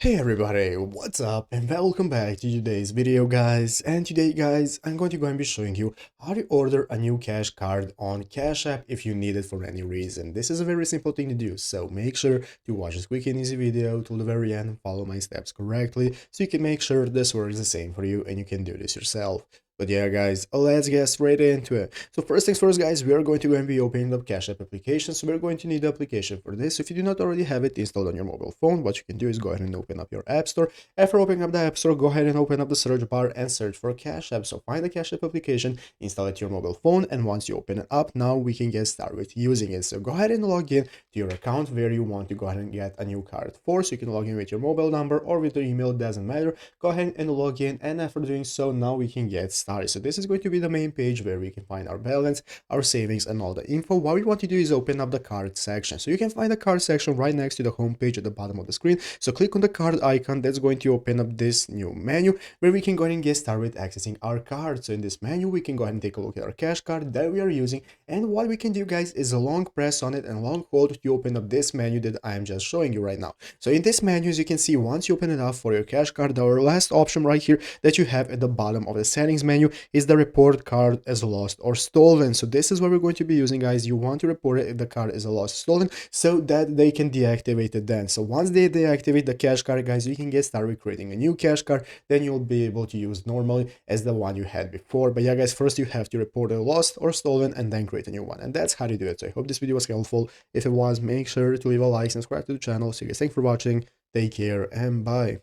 Hey everybody, what's up and welcome back to today's video guys. And today guys, I'm going to go and be showing you how to order a new cash card on Cash App if you need it for any reason. This is a very simple thing to do, so make sure to watch this quick and easy video till the very end and follow my steps correctly so you can make sure this works the same for you and you can do this yourself. But yeah guys, let's get straight into it. So first things first guys, we are going to go and be opening the Cash App application. So we're going to need the application for this. If you do not already have it installed on your mobile phone, what you can do is go ahead and open up your App Store. After opening up the App Store, go ahead and open up the search bar and search for Cash App. So find the Cash App application, install it to your mobile phone, and once you open it up, now we can get started with using it. So go ahead and log in to your account where you want to go ahead and get a new card for. So you can log in with your mobile number or with your email, doesn't matter. Go ahead and log in, and after doing so, now we can get started. So this is going to be the main page where we can find our balance, our savings, and all the info. What we want to do is open up the card section. So you can find the card section right next to the home page at the bottom of the screen. So click on the card icon. That's going to open up this new menu where we can go ahead and get started with accessing our card. So in this menu, we can go ahead and take a look at our cash card that we are using. And what we can do, guys, is a long press on it and long hold to open up this menu that I am just showing you right now. So in this menu, as you can see, once you open it up for your cash card, our last option right here that you have at the bottom of the settings menu is the report card as lost or stolen. So this is what we're going to be using, guys. You want to report it if the card is a lost or stolen so that they can deactivate it then. So once they deactivate the cash card, guys, you can get started creating a new cash card. Then you'll be able to use normally as the one you had before. But yeah, guys, first you have to report it lost or stolen and then create a new one. And that's how to do it. So I hope this video was helpful. If it was, make sure to leave a like and subscribe to the channel. So guys, thanks for watching. Take care and bye.